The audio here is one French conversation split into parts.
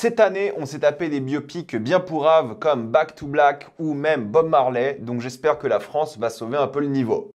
Cette année, on s'est tapé des biopics bien pourraves comme Back to Black ou même Bob Marley, donc j'espère que la France va sauver un peu le niveau.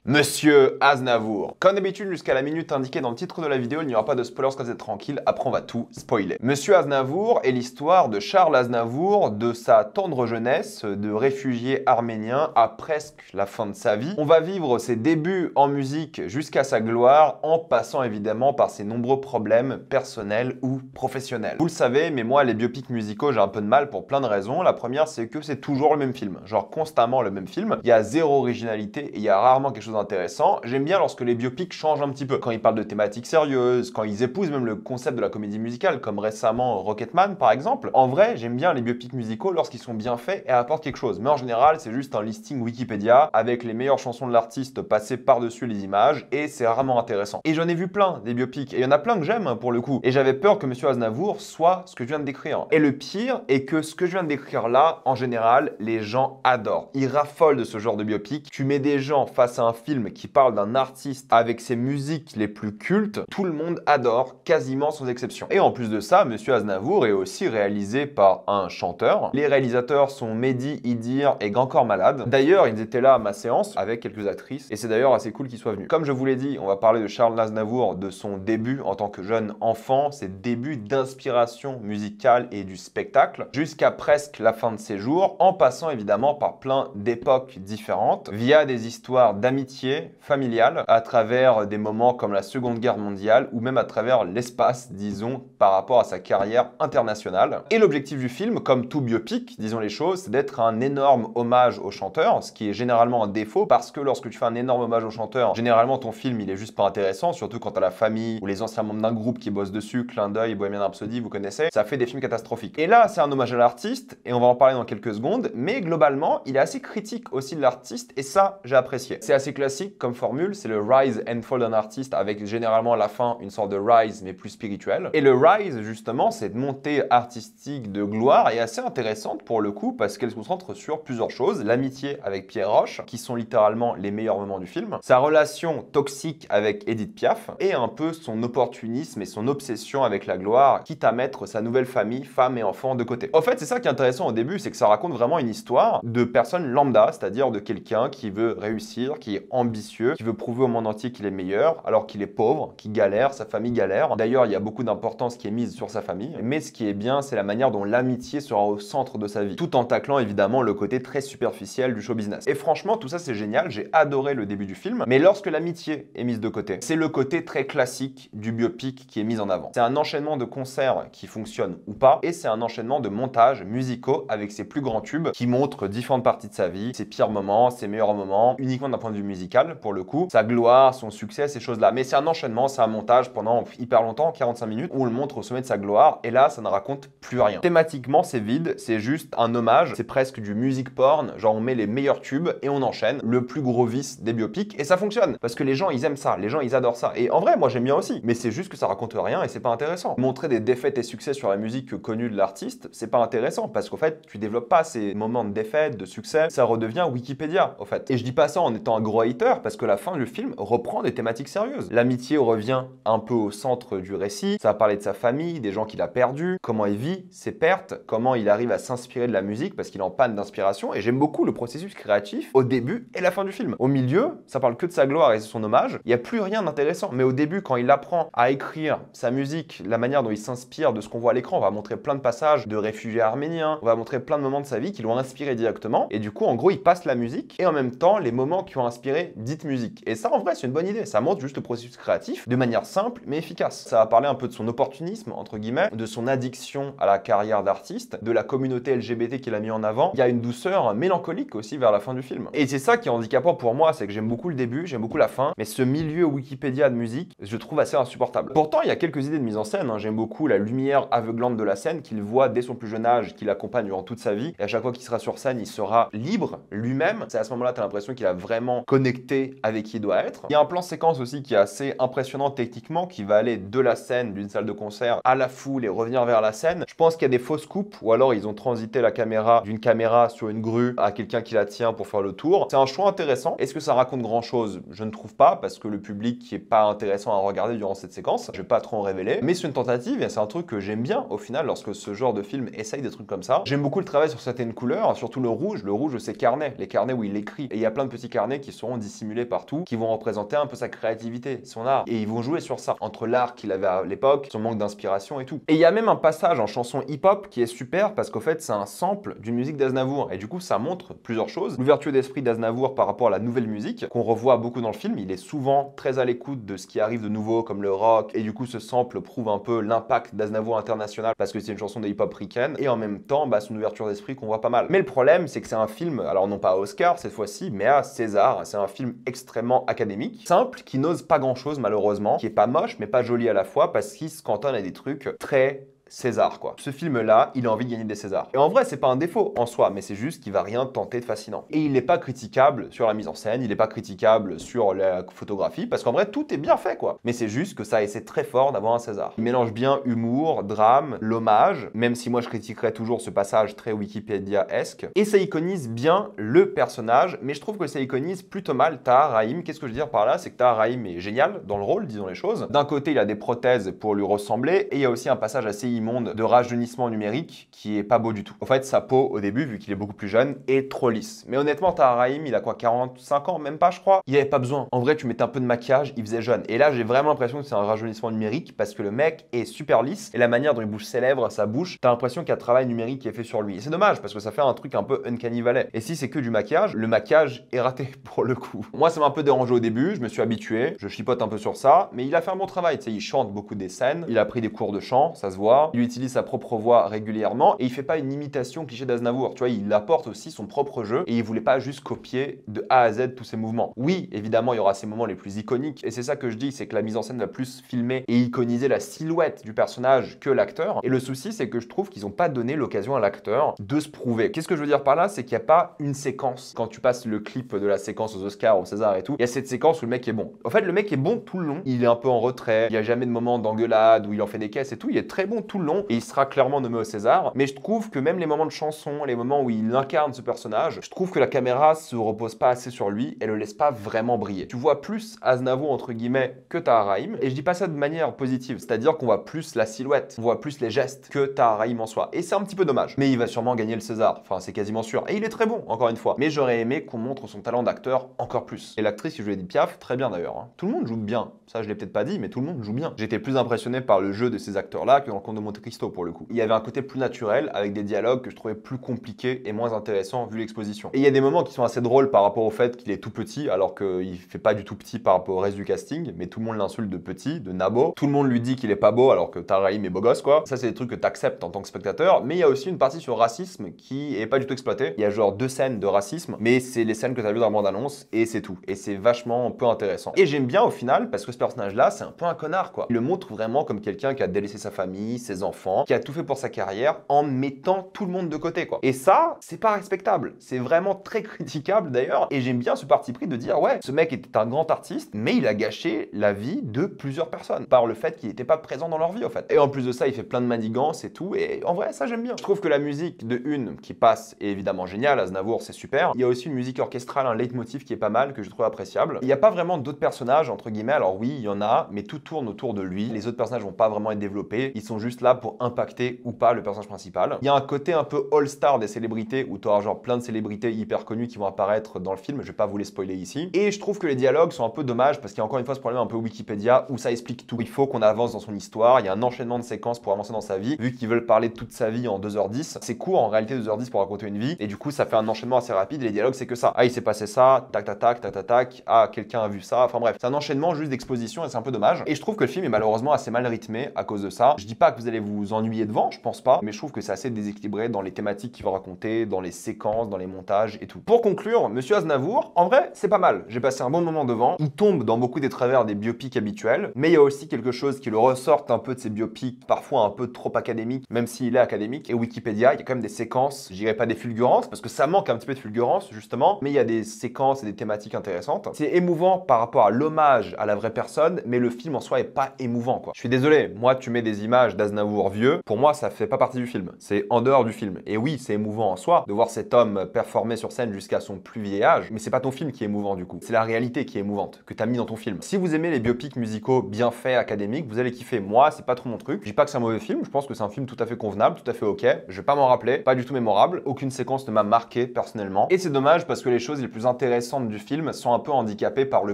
Monsieur Aznavour. Comme d'habitude, jusqu'à la minute indiquée dans le titre de la vidéo, il n'y aura pas de spoilers, quand vous êtes tranquille, après on va tout spoiler. Monsieur Aznavour est l'histoire de Charles Aznavour, de sa tendre jeunesse, de réfugié arménien à presque la fin de sa vie. On va vivre ses débuts en musique jusqu'à sa gloire, en passant évidemment par ses nombreux problèmes personnels ou professionnels. Vous le savez, mais moi, les biopics musicaux, j'ai un peu de mal pour plein de raisons. La première, c'est que c'est toujours le même film, genre constamment le même film. Il y a zéro originalité et il y a rarement quelque chose intéressant. J'aime bien lorsque les biopics changent un petit peu, quand ils parlent de thématiques sérieuses, quand ils épousent même le concept de la comédie musicale, comme récemment Rocketman par exemple. En vrai, j'aime bien les biopics musicaux lorsqu'ils sont bien faits et apportent quelque chose, mais en général, c'est juste un listing Wikipédia avec les meilleures chansons de l'artiste passées par-dessus les images et c'est rarement intéressant. Et j'en ai vu plein des biopics et il y en a plein que j'aime pour le coup. Et j'avais peur que Monsieur Aznavour soit ce que je viens de décrire. Et le pire est que ce que je viens de décrire là, en général, les gens adorent. Ils raffolent de ce genre de biopic. Tu mets des gens face à un film qui parle d'un artiste avec ses musiques les plus cultes, tout le monde adore, quasiment sans exception. Et en plus de ça, Monsieur Aznavour est aussi réalisé par un chanteur. Les réalisateurs sont Mehdi, Idir et Grand Corps Malade. D'ailleurs, ils étaient là à ma séance avec quelques actrices et c'est d'ailleurs assez cool qu'ils soient venus. Comme je vous l'ai dit, on va parler de Charles Aznavour, de son début en tant que jeune enfant, ses débuts d'inspiration musicale et du spectacle, jusqu'à presque la fin de ses jours, en passant évidemment par plein d'époques différentes, via des histoires d'amitié familiale, à travers des moments comme la Seconde Guerre mondiale ou même à travers l'espace, disons, par rapport à sa carrière internationale. Et l'objectif du film, comme tout biopic, disons les choses, c'est d'être un énorme hommage au chanteur, ce qui est généralement un défaut parce que lorsque tu fais un énorme hommage au chanteur, généralement ton film il est juste pas intéressant, surtout quand t'as la famille ou les anciens membres d'un groupe qui bossent dessus, Clin d'œil, Bohemian Rhapsody, vous connaissez, ça fait des films catastrophiques. Et là, c'est un hommage à l'artiste et on va en parler dans quelques secondes, mais globalement, il est assez critique aussi de l'artiste et ça, j'ai apprécié. C'est assez classique comme formule, c'est le rise and fall d'un artiste avec généralement à la fin une sorte de rise mais plus spirituel. Et le rise justement, cette montée artistique de gloire est assez intéressante pour le coup parce qu'elle se concentre sur plusieurs choses. L'amitié avec Pierre Roche, qui sont littéralement les meilleurs moments du film, sa relation toxique avec Edith Piaf et un peu son opportunisme et son obsession avec la gloire, quitte à mettre sa nouvelle famille, femme et enfants de côté. En fait, c'est ça qui est intéressant au début, c'est que ça raconte vraiment une histoire de personnes lambda, c'est-à-dire de quelqu'un qui veut réussir, qui est ambitieux, qui veut prouver au monde entier qu'il est meilleur, alors qu'il est pauvre, qui galère, sa famille galère. D'ailleurs, il y a beaucoup d'importance qui est mise sur sa famille, mais ce qui est bien, c'est la manière dont l'amitié sera au centre de sa vie, tout en taclant évidemment le côté très superficiel du show business. Et franchement, tout ça c'est génial, j'ai adoré le début du film, mais lorsque l'amitié est mise de côté, c'est le côté très classique du biopic qui est mis en avant. C'est un enchaînement de concerts qui fonctionne ou pas, et c'est un enchaînement de montages musicaux avec ses plus grands tubes qui montrent différentes parties de sa vie, ses pires moments, ses meilleurs moments, uniquement d'un point de vue musical pour le coup, sa gloire, son succès, ces choses-là. Mais c'est un enchaînement, c'est un montage pendant hyper longtemps, 45 minutes, où on le montre au sommet de sa gloire, et là, ça ne raconte plus rien. Thématiquement, c'est vide, c'est juste un hommage, c'est presque du music porn, genre on met les meilleurs tubes et on enchaîne, le plus gros vice des biopics, et ça fonctionne, parce que les gens, ils aiment ça, les gens, ils adorent ça. Et en vrai, moi, j'aime bien aussi, mais c'est juste que ça raconte rien et c'est pas intéressant. Montrer des défaites et succès sur la musique connue de l'artiste, c'est pas intéressant, parce qu'au fait, tu développes pas ces moments de défaite, de succès, ça redevient Wikipédia, au fait. Et je dis pas ça en étant un gros hater, parce que la fin du film reprend des thématiques sérieuses. L'amitié revient un peu au centre du récit, ça va parler de sa famille, des gens qu'il a perdus, comment il vit ses pertes, comment il arrive à s'inspirer de la musique parce qu'il est en panne d'inspiration, et j'aime beaucoup le processus créatif au début et la fin du film. Au milieu, ça parle que de sa gloire et de son hommage, il n'y a plus rien d'intéressant, mais au début, quand il apprend à écrire sa musique, la manière dont il s'inspire de ce qu'on voit à l'écran, on va montrer plein de passages de réfugiés arméniens, on va montrer plein de moments de sa vie qui l'ont inspiré directement, et du coup, en gros, il passe la musique et en même temps, les moments qui ont inspiré dite musique. Et ça, en vrai, c'est une bonne idée, ça montre juste le processus créatif de manière simple mais efficace. Ça va parler un peu de son opportunisme, entre guillemets, de son addiction à la carrière d'artiste, de la communauté LGBT qu'il a mis en avant. Il y a une douceur mélancolique aussi vers la fin du film. Et c'est ça qui est handicapant pour moi, c'est que j'aime beaucoup le début, j'aime beaucoup la fin, mais ce milieu Wikipédia de musique, je trouve assez insupportable. Pourtant, il y a quelques idées de mise en scène, hein. J'aime beaucoup la lumière aveuglante de la scène qu'il voit dès son plus jeune âge, qui l'accompagne durant toute sa vie, et à chaque fois qu'il sera sur scène, il sera libre lui-même. C'est à ce moment-là, tu as l'impression qu'il a vraiment connu connecter avec qui il doit être. Il y a un plan séquence aussi qui est assez impressionnant techniquement, qui va aller de la scène d'une salle de concert à la foule et revenir vers la scène. Je pense qu'il y a des fausses coupes ou alors ils ont transité la caméra d'une caméra sur une grue à quelqu'un qui la tient pour faire le tour. C'est un choix intéressant. Est-ce que ça raconte grand chose? Je ne trouve pas, parce que le public n'est pas intéressant à regarder durant cette séquence. Je vais pas trop en révéler, mais c'est une tentative et c'est un truc que j'aime bien au final lorsque ce genre de film essaye des trucs comme ça. J'aime beaucoup le travail sur certaines couleurs, surtout le rouge. Le rouge, c'est carnet, les carnets où il écrit. Et il y a plein de petits carnets qui seront dissimulés partout, qui vont représenter un peu sa créativité, son art. Et ils vont jouer sur ça, entre l'art qu'il avait à l'époque, son manque d'inspiration et tout. Et il y a même un passage en chanson hip-hop qui est super parce qu'au fait, c'est un sample d'une musique d'Aznavour. Et du coup, ça montre plusieurs choses. L'ouverture d'esprit d'Aznavour par rapport à la nouvelle musique, qu'on revoit beaucoup dans le film. Il est souvent très à l'écoute de ce qui arrive de nouveau, comme le rock. Et du coup, ce sample prouve un peu l'impact d'Aznavour international parce que c'est une chanson de hip-hop ricaine. Et en même temps, son ouverture d'esprit qu'on voit pas mal. Mais le problème, c'est que c'est un film, alors non pas à Oscar cette fois-ci, mais à César. C'est un film extrêmement académique, simple, qui n'ose pas grand-chose malheureusement, qui est pas moche, mais pas joli à la fois parce qu'il se cantonne à des trucs très César, quoi. Ce film-là, il a envie de gagner des Césars. Et en vrai, c'est pas un défaut en soi, mais c'est juste qu'il va rien tenter de fascinant. Et il n'est pas critiquable sur la mise en scène, il n'est pas critiquable sur la photographie, parce qu'en vrai, tout est bien fait, quoi. Mais c'est juste que ça essaie très fort d'avoir un César. Il mélange bien humour, drame, l'hommage, même si moi je critiquerais toujours ce passage très Wikipédia-esque. Et ça iconise bien le personnage, mais je trouve que ça iconise plutôt mal Tahar Rahim. Qu'est-ce que je veux dire par là? C'est que Tahar Rahim est génial dans le rôle, disons les choses. D'un côté, il a des prothèses pour lui ressembler, et il y a aussi un passage assez immonde de rajeunissement numérique qui est pas beau du tout. En fait, sa peau, au début, vu qu'il est beaucoup plus jeune, est trop lisse. Mais honnêtement, Tahar Rahim, il a quoi, 45 ans, même pas, je crois. Il avait pas besoin. En vrai, tu mettais un peu de maquillage, il faisait jeune. Et là, j'ai vraiment l'impression que c'est un rajeunissement numérique parce que le mec est super lisse et la manière dont il bouge ses lèvres, sa bouche, t'as l'impression qu'il y a un travail numérique qui est fait sur lui. Et c'est dommage parce que ça fait un truc un peu uncanny valley. Et si c'est que du maquillage, le maquillage est raté pour le coup. Moi, ça m'a un peu dérangé au début, je me suis habitué, je chipote un peu sur ça, mais il a fait un bon travail. Tu sais, il chante beaucoup des scènes, il a pris des cours de chant, ça se voit. Il utilise sa propre voix régulièrement et il fait pas une imitation cliché d'Aznavour. Tu vois, il apporte aussi son propre jeu et il voulait pas juste copier de A à Z tous ses mouvements. Oui, évidemment, il y aura ces moments les plus iconiques et c'est ça que je dis, c'est que la mise en scène va plus filmer et iconiser la silhouette du personnage que l'acteur. Et le souci, c'est que je trouve qu'ils ont pas donné l'occasion à l'acteur de se prouver. Qu'est-ce que je veux dire par là? C'est qu'il n'y a pas une séquence. Quand tu passes le clip de la séquence aux Oscars, au César et tout, il y a cette séquence où le mec est bon. En fait, le mec est bon tout le long. Il est un peu en retrait. Il n'y a jamais de moment d'engueulade où il en fait des caisses et tout. Il est très bon tout le long et il sera clairement nommé au César. Mais je trouve que même les moments de chanson, les moments où il incarne ce personnage, je trouve que la caméra se repose pas assez sur lui et le laisse pas vraiment briller. Tu vois plus Aznavour entre guillemets que Tahar Rahim. Et je dis pas ça de manière positive. C'est-à-dire qu'on voit plus la silhouette, on voit plus les gestes que Tahar Rahim en soi. Et c'est un petit peu dommage. Mais il va sûrement gagner le César. Enfin, c'est quasiment sûr. Et il est très bon, encore une fois. Mais j'aurais aimé qu'on montre son talent d'acteur encore plus. Et l'actrice qui jouait Edith Piaf, très bien d'ailleurs. Hein. Tout le monde joue bien. Ça, je l'ai peut-être pas dit, mais tout le monde joue bien. J'étais plus impressionné par le jeu de ces acteurs-là que dans le Comte de Monte Cristo pour le coup. Il y avait un côté plus naturel avec des dialogues que je trouvais plus compliqués et moins intéressants vu l'exposition. Et il y a des moments qui sont assez drôles par rapport au fait qu'il est tout petit alors qu'il fait pas du tout petit par rapport au reste du casting, mais tout le monde l'insulte de petit, de nabo. Tout le monde lui dit qu'il est pas beau alors que Tahar Rahim est beau gosse quoi. Ça c'est des trucs que t'acceptes en tant que spectateur, mais il y a aussi une partie sur racisme qui est pas du tout exploitée. Il y a genre 2 scènes de racisme, mais c'est les scènes que t'as vues dans la bande-annonce et c'est tout. Et c'est vachement peu intéressant. Et j'aime bien au final parce que ce personnage-là c'est un peu un connard quoi. Il le montre vraiment comme quelqu'un qui a délaissé sa famille, ses enfants, qui a tout fait pour sa carrière en mettant tout le monde de côté quoi. Et ça, c'est pas respectable. C'est vraiment très critiquable d'ailleurs. Et j'aime bien ce parti pris de dire ouais, ce mec était un grand artiste, mais il a gâché la vie de plusieurs personnes par le fait qu'il n'était pas présent dans leur vie en fait. Et en plus de ça, il fait plein de manigances et tout. Et en vrai, ça j'aime bien. Je trouve que la musique de Une qui passe est évidemment géniale. Aznavour, c'est super. Il y a aussi une musique orchestrale, un leitmotiv qui est pas mal, que je trouve appréciable. Il n'y a pas vraiment d'autres personnages entre guillemets. Alors oui, il y en a, mais tout tourne autour de lui. Les autres personnages vont pas vraiment être développés. Ils sont juste là pour impacter ou pas le personnage principal. Il y a un côté un peu all-star des célébrités où tu auras genre plein de célébrités hyper connues qui vont apparaître dans le film. Je vais pas vous les spoiler ici. Et je trouve que les dialogues sont un peu dommages parce qu'il y a encore une fois ce problème un peu Wikipédia où ça explique tout. Il faut qu'on avance dans son histoire. Il y a un enchaînement de séquences pour avancer dans sa vie. Vu qu'ils veulent parler de toute sa vie en 2h10, c'est court en réalité 2h10 pour raconter une vie. Et du coup, ça fait un enchaînement assez rapide. Et les dialogues, c'est que ça. Ah, il s'est passé ça, tac, tac, tac, tac, tac, tac. Ah, quelqu'un a vu ça. Enfin bref, c'est un enchaînement juste d'exposition et c'est un peu dommage. Et je trouve que le film est malheureusement assez mal rythmé à cause de ça. Je dis pas que vous allez allez vous ennuyer devant, je pense pas, mais je trouve que c'est assez déséquilibré dans les thématiques qu'il va raconter, dans les séquences, dans les montages et tout. Pour conclure, Monsieur Aznavour, en vrai, c'est pas mal. J'ai passé un bon moment devant. Il tombe dans beaucoup des travers des biopics habituels, mais il y a aussi quelque chose qui le ressorte un peu de ces biopics, parfois un peu trop académiques, même s'il est académique. Et Wikipédia, il y a quand même des séquences, je dirais pas des fulgurances, parce que ça manque un petit peu de fulgurance, justement, mais il y a des séquences et des thématiques intéressantes. C'est émouvant par rapport à l'hommage à la vraie personne, mais le film en soi est pas émouvant, quoi. Je suis désolé, moi, tu mets des images d'Aznavour vieux, pour moi, ça fait pas partie du film. C'est en dehors du film. Et oui, c'est émouvant en soi de voir cet homme performer sur scène jusqu'à son plus vieil âge, mais c'est pas ton film qui est émouvant du coup. C'est la réalité qui est émouvante, que t'as mis dans ton film. Si vous aimez les biopics musicaux bien faits, académiques, vous allez kiffer. Moi, c'est pas trop mon truc. Je dis pas que c'est un mauvais film, je pense que c'est un film tout à fait convenable, tout à fait ok. Je vais pas m'en rappeler, pas du tout mémorable. Aucune séquence ne m'a marqué personnellement. Et c'est dommage parce que les choses les plus intéressantes du film sont un peu handicapées par le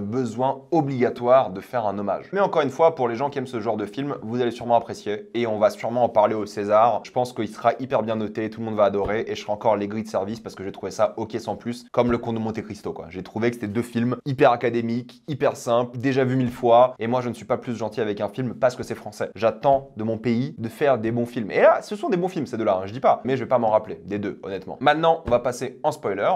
besoin obligatoire de faire un hommage. Mais encore une fois, pour les gens qui aiment ce genre de film, vous allez sûrement apprécier et on va sûrement en parler au César. Je pense qu'il sera hyper bien noté, tout le monde va adorer et je serai encore les grilles de service parce que j'ai trouvé ça ok sans plus, comme Le Comte de Monte Cristo quoi. J'ai trouvé que c'était deux films hyper académiques, hyper simples, déjà vus 1000 fois et moi je ne suis pas plus gentil avec un film parce que c'est français. J'attends de mon pays de faire des bons films. Et là, ce sont des bons films ces deux-là, hein, je dis pas, mais je vais pas m'en rappeler des deux honnêtement. Maintenant, on va passer en spoiler.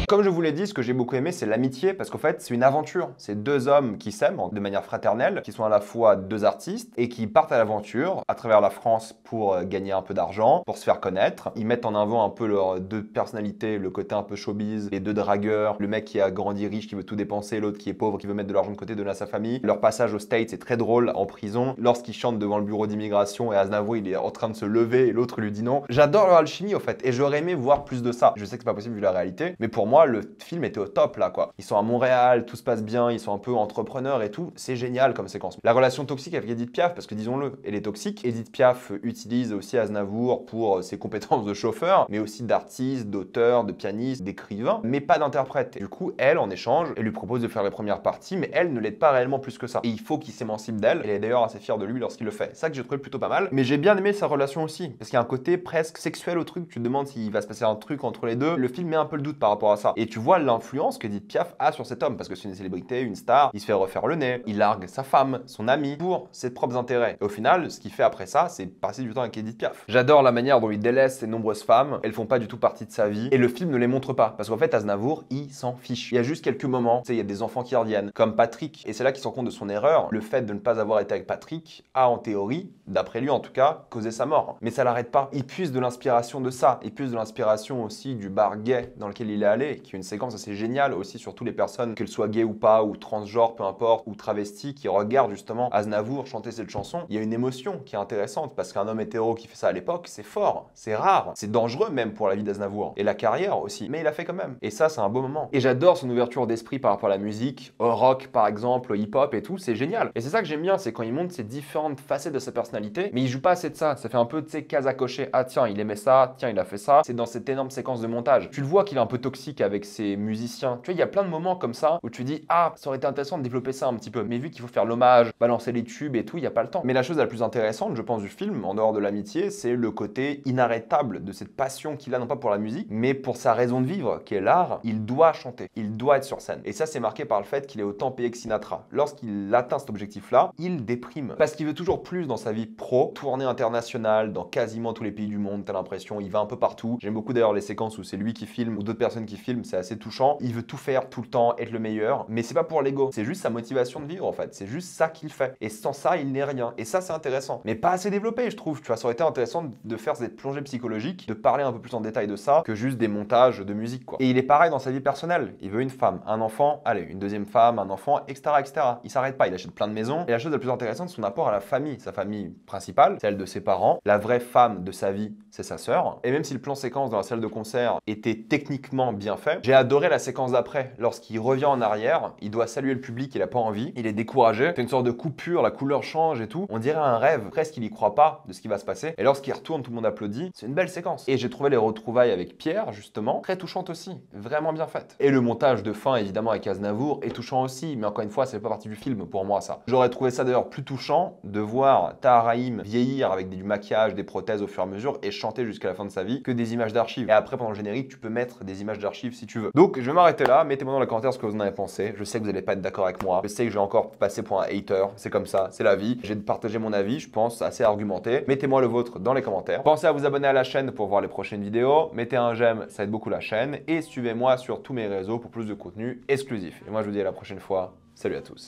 Comme je vous l'ai dit, ce que j'ai beaucoup aimé, c'est l'amitié, parce qu'en fait, c'est une aventure. C'est deux hommes qui s'aiment de manière fraternelle, qui sont à la fois deux artistes et qui partent à l'aventure à travers la France pour gagner un peu d'argent, pour se faire connaître. Ils mettent en avant un peu leurs deux personnalités, le côté un peu showbiz, les deux dragueurs, le mec qui a grandi riche, qui veut tout dépenser, l'autre qui est pauvre, qui veut mettre de l'argent de côté, donner à sa famille. Leur passage aux States est très drôle en prison, lorsqu'ils chantent devant le bureau d'immigration et Aznavour, il est en train de se lever et l'autre lui dit non. J'adore leur alchimie, en fait, et j'aurais aimé voir plus de ça. Je sais que c'est pas possible vu la réalité, mais pour moi, le film était au top là quoi. Ils sont à Montréal, tout se passe bien, ils sont un peu entrepreneurs et tout, c'est génial comme séquence. La relation toxique avec Edith Piaf, parce que disons-le, elle est toxique. Edith Piaf utilise aussi Aznavour pour ses compétences de chauffeur, mais aussi d'artiste, d'auteur, de pianiste, d'écrivain, mais pas d'interprète. Et du coup, elle, en échange, elle lui propose de faire les premières parties, mais elle ne l'aide pas réellement plus que ça. Et il faut qu'il s'émancipe d'elle. Elle est d'ailleurs assez fière de lui lorsqu'il le fait. C'est ça que j'ai trouvé plutôt pas mal. Mais j'ai bien aimé sa relation aussi, parce qu'il y a un côté presque sexuel au truc. Tu te demandes s'il va se passer un truc entre les deux. Le film met un peu le doute par rapport à ça. Et tu vois l'influence qu'Edith Piaf a sur cet homme, parce que c'est une célébrité, une star, il se fait refaire le nez, il largue sa femme, son ami, pour ses propres intérêts. Et au final, ce qu'il fait après ça, c'est passer du temps avec Edith Piaf. J'adore la manière dont il délaisse ces nombreuses femmes, elles font pas du tout partie de sa vie, et le film ne les montre pas, parce qu'en fait, Aznavour, il s'en fiche. Il y a juste quelques moments, tu sais, il y a des enfants qui reviennent, comme Patrick, et c'est là qu'il se rend compte de son erreur. Le fait de ne pas avoir été avec Patrick a, en théorie, d'après lui en tout cas, causé sa mort. Mais ça l'arrête pas. Il puise de l'inspiration de ça, il puise de l'inspiration aussi du bar gay dans lequel il est allé, qui est une séquence assez géniale aussi sur toutes les personnes, qu'elles soient gays ou pas, ou transgenres, peu importe, ou travestis, qui regardent justement Aznavour chanter cette chanson. Il y a une émotion qui est intéressante, parce qu'un homme hétéro qui fait ça à l'époque, c'est fort, c'est rare, c'est dangereux même pour la vie d'Aznavour, et la carrière aussi, mais il a fait quand même. Et ça, c'est un beau moment. Et j'adore son ouverture d'esprit par rapport à la musique, au rock par exemple, au hip-hop et tout, c'est génial. Et c'est ça que j'aime bien, c'est quand il montre ces différentes facettes de sa personnalité, mais il joue pas assez de ça, ça fait un peu, tu sais, case à cocher, ah tiens, il aimait ça, tiens, il a fait ça, c'est dans cette énorme séquence de montage. Tu le vois qu'il est un peu toxique avec ses musiciens, tu vois, il y a plein de moments comme ça où tu dis ah ça aurait été intéressant de développer ça un petit peu, mais vu qu'il faut faire l'hommage, balancer les tubes et tout, il n'y a pas le temps. Mais la chose la plus intéressante je pense du film, en dehors de l'amitié, c'est le côté inarrêtable de cette passion qu'il a, non pas pour la musique, mais pour sa raison de vivre qui est l'art. Il doit chanter, il doit être sur scène, et ça c'est marqué par le fait qu'il est autant payé que Sinatra. Lorsqu'il atteint cet objectif là, il déprime, parce qu'il veut toujours plus dans sa vie pro, tournée internationale dans quasiment tous les pays du monde, t'as l'impression, il va un peu partout. J'aime beaucoup d'ailleurs les séquences où c'est lui qui filme ou d'autres personnes qui filment, c'est assez touchant. Il veut tout faire tout le temps, être le meilleur, mais c'est pas pour l'ego, c'est juste sa motivation de vivre en fait, c'est juste ça qu'il fait. Et sans ça, il n'est rien. Et ça, c'est intéressant, mais pas assez développé, je trouve. Tu vois, ça aurait été intéressant de faire cette plongée psychologique, de parler un peu plus en détail de ça que juste des montages de musique, quoi. Et il est pareil dans sa vie personnelle. Il veut une femme, un enfant, allez, une deuxième femme, un enfant, etc., etc. Il s'arrête pas, il achète plein de maisons. Et la chose la plus intéressante, c'est son apport à la famille. Sa famille principale, celle de ses parents. La vraie femme de sa vie, c'est sa sœur. Et même si le plan séquence dans la salle de concert était techniquement bien fait, j'ai adoré la séquence d'après. Lorsqu'il revient en arrière, il doit saluer le public, il a pas envie, il est découragé, c'est une sorte de coupure, la couleur change et tout. On dirait un rêve, presque il y croit pas de ce qui va se passer. Et lorsqu'il retourne, tout le monde applaudit. C'est une belle séquence. Et j'ai trouvé les retrouvailles avec Pierre, justement, très touchantes aussi, vraiment bien faites. Et le montage de fin, évidemment, avec Aznavour est touchant aussi, mais encore une fois, c'est pas partie du film pour moi, ça. J'aurais trouvé ça d'ailleurs plus touchant de voir Tahar Rahim vieillir avec du maquillage, des prothèses au fur et à mesure et chanter jusqu'à la fin de sa vie que des images d'archives. Et après, pendant le générique, tu peux mettre des images d'archives kiffes si tu veux. Donc je vais m'arrêter là, mettez-moi dans les commentaires ce que vous en avez pensé. Je sais que vous n'allez pas être d'accord avec moi, je sais que je vais encore passer pour un hater, c'est comme ça, c'est la vie. J'ai partagé mon avis, je pense, assez argumenté. Mettez-moi le vôtre dans les commentaires. Pensez à vous abonner à la chaîne pour voir les prochaines vidéos. Mettez un j'aime, ça aide beaucoup la chaîne. Et suivez-moi sur tous mes réseaux pour plus de contenu exclusif. Et moi je vous dis à la prochaine fois. Salut à tous.